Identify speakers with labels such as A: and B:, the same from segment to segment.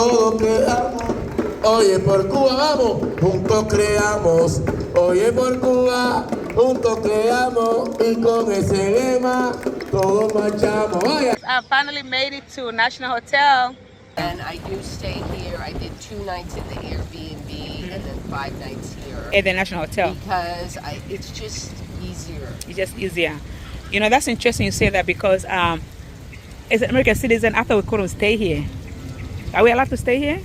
A: todo creamos. Oye, por Cuba vamos, juntos creamos. Oye, por Cuba, juntos creamos. Y con ese lema, todos marchamos. Vaya.
B: I finally made it to National Hotel.
C: And I do stay here. I did 2 nights in the Airbnb and then 5 nights here.
B: At the National Hotel.
C: Because it's just easier.
B: It's just easier. You know, that's interesting you say that because as an American citizen, after we couldn't stay here. Are we allowed to stay here?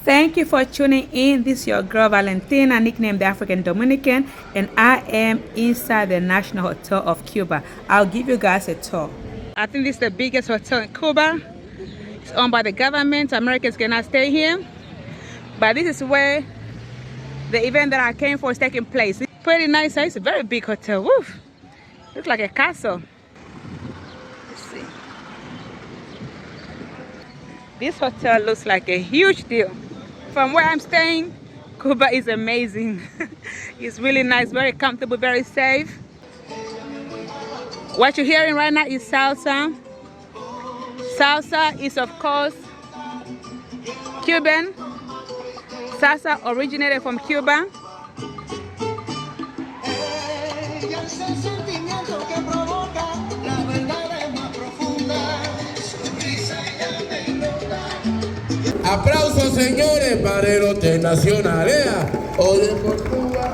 B: Thank you for tuning in. This is your girl Valentina, nicknamed the African Dominican, and I am inside the National Hotel of Cuba. I'll give you guys a tour. I think this is the biggest hotel in Cuba. It's owned by the government. Americans cannot stay here. But this is where the event that I came for is taking place. It's pretty nice. It's a very big hotel. Woof. Looks like a castle. Let's see. This hotel looks like a huge deal. From where I'm staying, Cuba is amazing. It's really nice, very comfortable, very safe. What you're hearing right now is salsa. Salsa is, of course, Cuban. Salsa originated from Cuba.
A: Aplausos, señores, para el Hotel Nacional. Oye, por Cuba,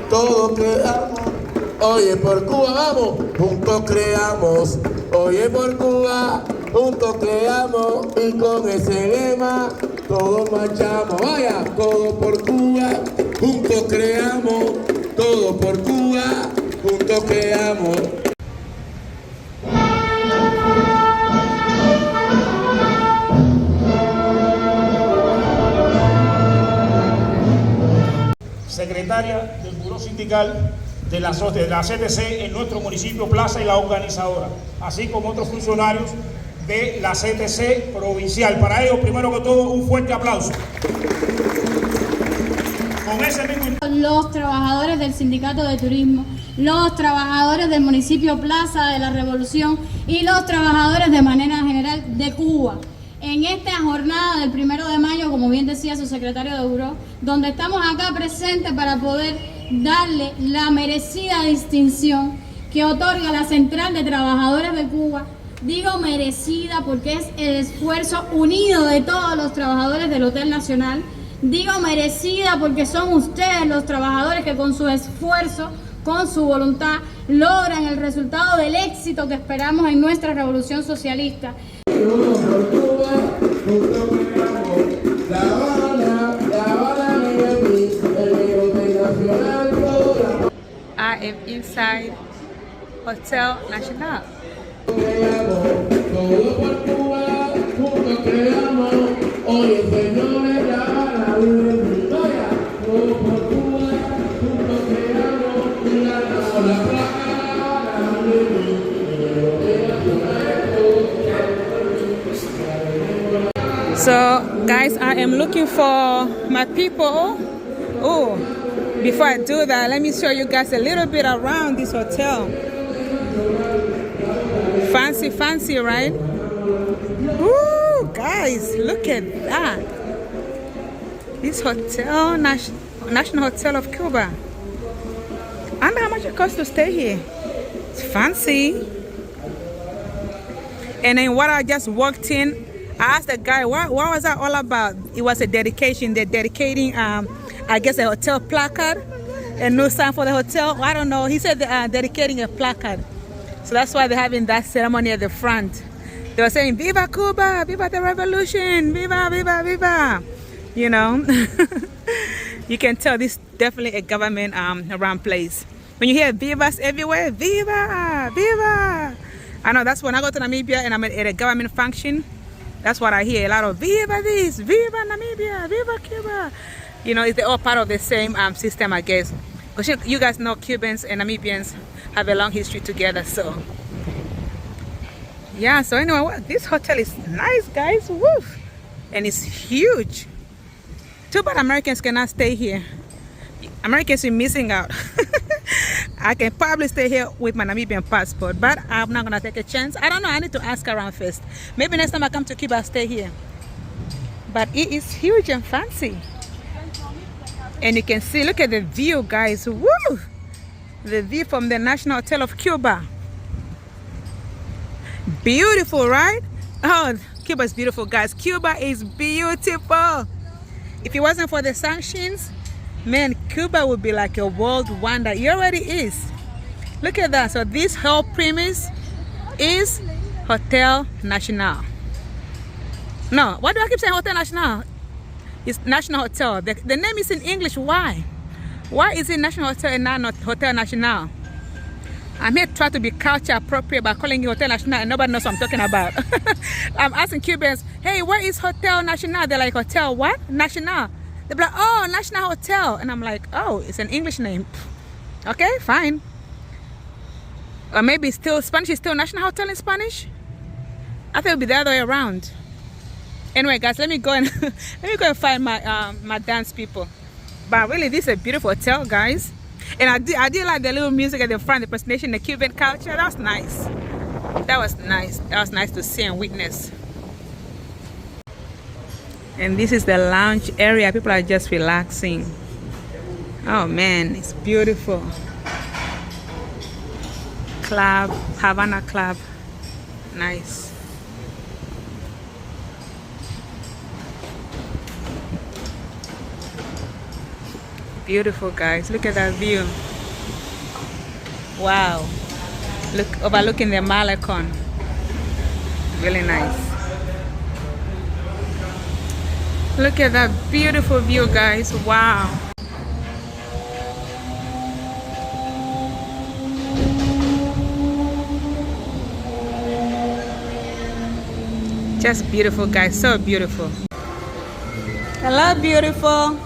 A: todo creamos. Oye, por Cuba vamos, juntos creamos. Oye, por Cuba, juntos creamos. Y con ese lema, todos marchamos. Vaya, todo por Cuba, juntos creamos. Todo por Cuba, juntos creamos.
D: Secretaria del Buró Sindical de la CTC en nuestro municipio Plaza y la organizadora, así como otros funcionarios de la CTC provincial. Para ellos, primero que todo, un fuerte aplauso. Con ese mismo...
E: Los trabajadores del Sindicato de Turismo, los trabajadores del municipio Plaza de la Revolución y los trabajadores de manera general de Cuba. En esta jornada del 1 de mayo, como bien decía su secretario de Buró, donde estamos acá presentes para poder darle la merecida distinción que otorga la Central de Trabajadores de Cuba. Digo merecida porque es el esfuerzo unido de todos los trabajadores del Hotel Nacional. Digo merecida porque son ustedes los trabajadores que con su esfuerzo, con su voluntad, logran el resultado del éxito que esperamos en nuestra revolución socialista.
B: I am inside Hotel Nacional. So guys, I am looking for my people. Oh, before I do that, let me show you guys a little bit around this hotel. Fancy, fancy, right? Ooh, guys, look at that. This hotel, National Hotel of Cuba. I wonder how much it costs to stay here. It's fancy. And then what I just walked in, I asked the guy, what was that all about? It was a dedication. They're dedicating, I guess, a hotel placard, a new sign for the hotel. I don't know. He said they're dedicating a placard. So that's why they're having that ceremony at the front. They were saying, Viva Cuba, Viva the Revolution, Viva, Viva, Viva. You know, you can tell this is definitely a government around place. When you hear Vivas everywhere, Viva, Viva. I know that's when I go to Namibia and I'm at a government function. That's what I hear, a lot of Viva this, Viva Namibia, Viva Cuba. You know, they're all part of the same system, I guess. Because you guys know Cubans and Namibians have a long history together, so. Yeah, so anyway, this hotel is nice, guys, woof. And it's huge. Too bad Americans cannot stay here. Americans are missing out. I can probably stay here with my Namibian passport, but I'm not gonna take a chance. I don't know, I need to ask around first. Maybe next time I come to Cuba, I'll stay here. but it is huge and fancy. And you can see, look at the view, guys. Woo! The view from the National Hotel of Cuba. Beautiful, right? Oh, Cuba is beautiful, guys. Cuba is beautiful. If it wasn't for the sanctions, man, Cuba would be like a world wonder. It already is. Look at that. So this whole premise is Hotel Nacional. No, why do I keep saying Hotel Nacional? It's National Hotel. The name is in English. Why? Why is it National Hotel and not Hotel Nacional? I'm here to try to be culture appropriate by calling it Hotel Nacional, and nobody knows what I'm talking about. I'm asking Cubans, hey, where is Hotel Nacional? They're like, Hotel what? Nacional. They're like, oh, National Hotel. And I'm like, oh, it's an English name. Okay, fine. Or maybe still Spanish is still National Hotel in Spanish? I think it would be the other way around. Anyway, guys, let me go and find my my dance people. But really, this is a beautiful hotel, guys. And I did like the little music at the front, the presentation, the Cuban culture. That was nice. That was nice. That was nice to see and witness. And this is the lounge area. People are just relaxing. Oh man, it's beautiful. Club, Havana Club. Nice. Beautiful, guys. Look at that view. Wow. Look, overlooking the Malecon. Really nice. Look at that beautiful view, guys. Wow. Just beautiful, guys. So beautiful. Hello, beautiful.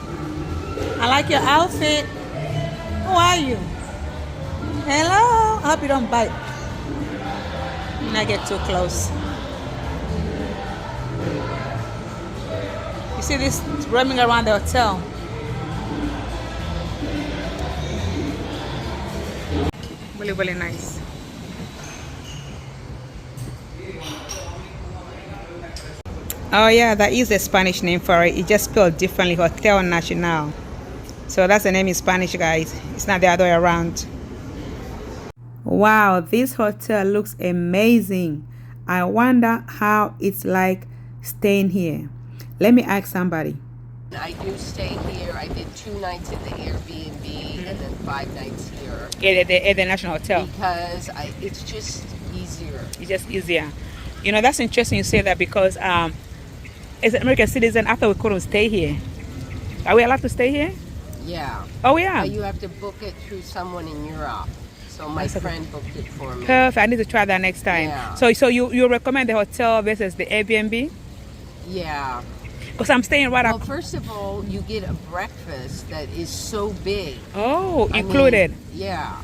B: I like your outfit. Who are you? Hello. I hope you don't bite. Not get too close. You see this roaming around the hotel. Really, really nice. Oh yeah, that is the Spanish name for it. It just spelled differently. Hotel Nacional. So that's the name in Spanish, guys. It's not the other way around. Wow, this hotel looks amazing. I wonder how it's like staying here. Let me ask somebody.
C: I do stay here. I did 2 nights at the Airbnb and then 5 nights here.
B: At the National Hotel.
C: Because it's just easier.
B: It's just easier. You know, that's interesting you say that because as an American citizen, I thought we couldn't stay here. Are we allowed to stay here?
C: Yeah.
B: Oh, yeah.
C: But you have to book it through someone in Europe. So my friend booked it for me.
B: Perfect. I need to try that next time.
C: Yeah.
B: So you recommend the hotel versus the Airbnb?
C: Yeah.
B: Because I'm staying right up.
C: Well, first of all, you get a breakfast that is so big.
B: Oh, included.
C: Yeah.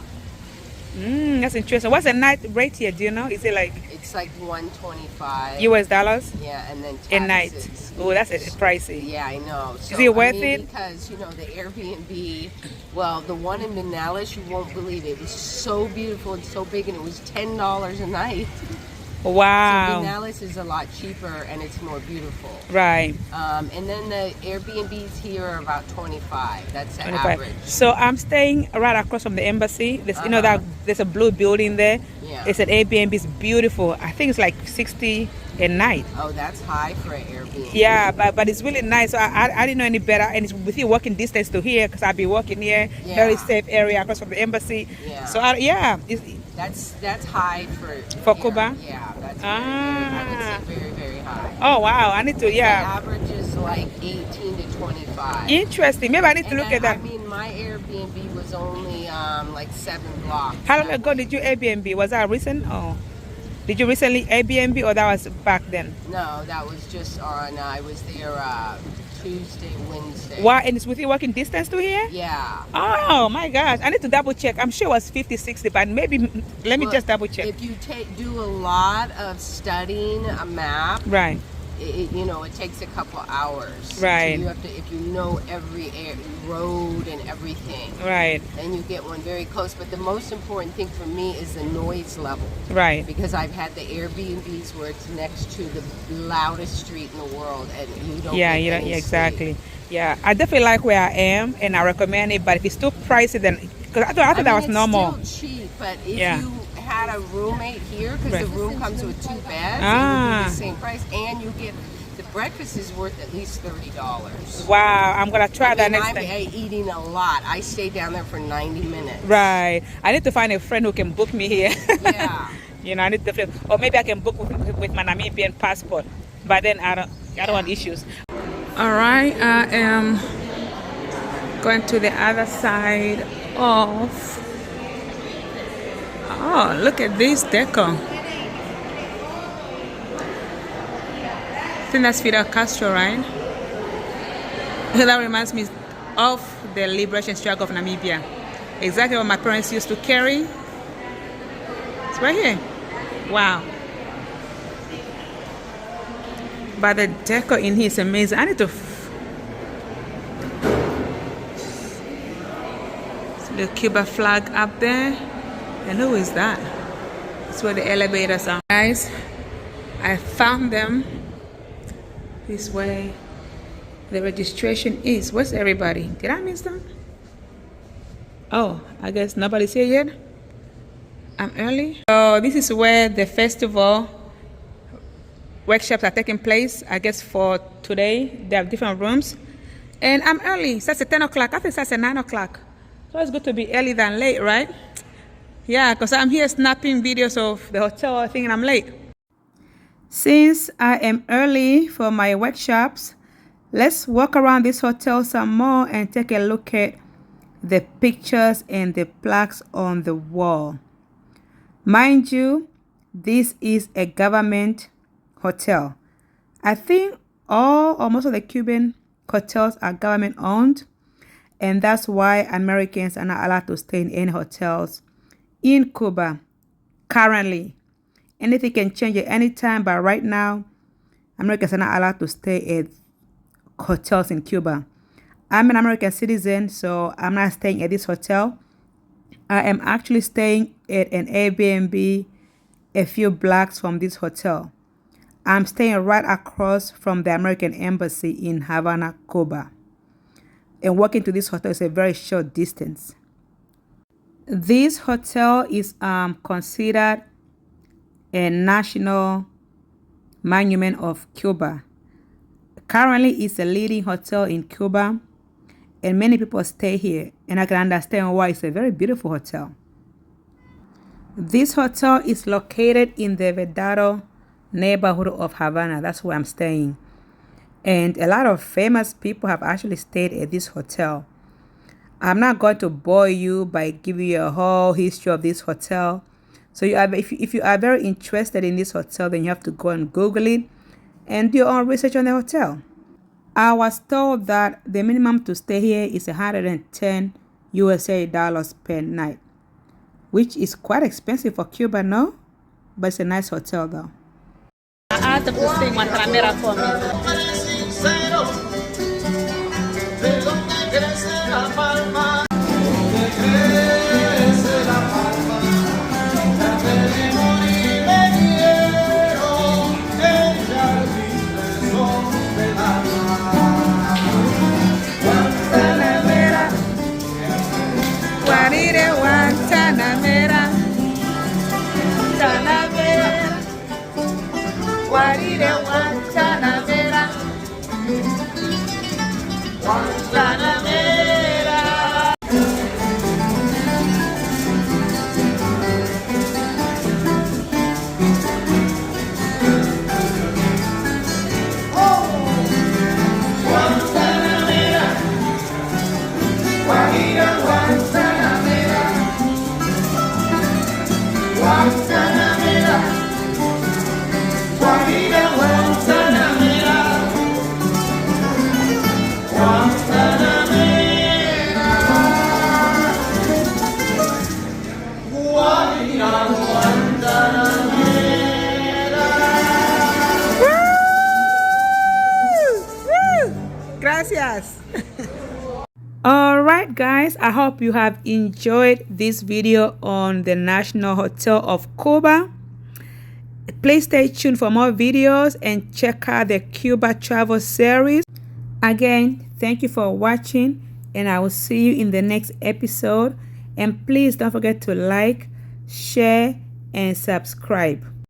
B: That's interesting. What's the night rate here? Do you know? Is it like?
C: It's like $125
B: US dollars?
C: Yeah, and then taxes.
B: A night. Oh, that's pricey.
C: Yeah, I know. So,
B: is it worth it?
C: Because, you know, the Airbnb, well, the one in Manales, you won't believe it. It was so beautiful and so big, and it was $10 a night.
B: Wow.
C: So Manales is a lot cheaper, and it's more beautiful.
B: Right.
C: And then the Airbnbs here are about $25. That's the
B: 25.
C: average.
B: So I'm staying right across from the embassy. There's, you know, that there's a blue building there.
C: Yeah.
B: It's an Airbnb. It's beautiful. I think it's like $60 a night.
C: Oh, that's high for an Airbnb.
B: Yeah, but it's really nice. So I didn't know any better, and it's within walking distance to here because I'll be walking here.
C: Yeah.
B: Very safe area across from the embassy.
C: Yeah.
B: So
C: That's high for
B: Cuba.
C: Yeah, that's I would say very, very high.
B: Oh wow, I need to
C: The average is like 18 to 25.
B: Interesting. Maybe I need to look at that.
C: I mean, my Airbnb was only like 7 blocks.
B: How long ago did you Airbnb? Was that recent? Oh, did you recently Airbnb or that was back then?
C: No, that was just on. I was there Tuesday, Wednesday.
B: Wow, and it's within walking distance to here?
C: Yeah.
B: Oh my gosh, I need to double check. I'm sure it was 50, 60, but maybe let me just double check.
C: If you do a lot of studying a map,
B: right,
C: you know, it takes a couple hours.
B: Right.
C: So you have to, if you know every road and everything.
B: Right.
C: Then you get one very close. But the most important thing for me is the noise level.
B: Right.
C: Because I've had the Airbnbs where it's next to the loudest street in the world, and you don't.
B: Yeah,
C: get
B: you don't.
C: any
B: Yeah, exactly.
C: sleep.
B: Yeah, I definitely like where I am, and I recommend it. But if it's too pricey, then because I thought that was
C: it's
B: normal.
C: Still cheap, but if
B: Yeah.
C: you had a roommate here, because
B: Right.
C: the room comes with 2 beds, it
B: Ah.
C: would be the same price, and you get the breakfast is worth at least $30.
B: Wow, I'm gonna try that next
C: I'm
B: time.
C: eating a lot. I stay down there for 90 minutes.
B: Right. I need to find a friend who can book me here.
C: Yeah.
B: You know, I need to, or maybe I can book with my Namibian passport. But then I don't want issues. All right, I am going to the other side of. Oh, look at this deco. I think that's Fidel Castro, right? That reminds me of the liberation struggle of Namibia. Exactly what my parents used to carry. It's right here. Wow. But the deco in here is amazing. I need to. See the Cuba flag up there. And who is that? That's where the elevators are. Guys, I found them. This way the registration is. Where's everybody? Did I miss them? Oh, I guess nobody's here yet. I'm early. So this is where the festival workshops are taking place. I guess for today they have different rooms. And I'm early. It starts at 10 o'clock. I think it starts at 9 o'clock. So it's good to be early than late, right? Yeah, because I'm here snapping videos of the hotel thinking I'm late. Since I am early for my workshops, let's walk around this hotel some more and take a look at the pictures and the plaques on the wall. Mind you, this is a government hotel. I think all or most of the Cuban hotels are government owned, and that's why Americans are not allowed to stay in any hotels in Cuba currently. Anything can change at any time, but right now Americans are not allowed to stay at hotels in Cuba. I'm an American citizen, so I'm not staying at this hotel. I am actually staying at an Airbnb a few blocks from this hotel. I'm staying right across from the American Embassy in Havana, Cuba. And walking to this hotel is a very short distance. This hotel is considered a national monument of Cuba. Currently, it's a leading hotel in Cuba, and many people stay here, and I can understand why. It's a very beautiful hotel. This hotel is located in the Vedado neighborhood of Havana. That's where I'm staying. And a lot of famous people have actually stayed at this hotel. I'm not going to bore you by giving you a whole history of this hotel. So if you are very interested in this hotel, then you have to go and Google it and do your own research on the hotel. I was told that the minimum to stay here is $110 USA per night, which is quite expensive for Cuba, no? But it's a nice hotel though. I had to sing one tramera for me. Guarire Guantanamera. Gracias. All right, guys, I hope you have enjoyed this video on the National Hotel of Cuba. Please stay tuned for more videos and check out the Cuba Travel series. Again, thank you for watching, and I will see you in the next episode. And please don't forget to like, share, and subscribe.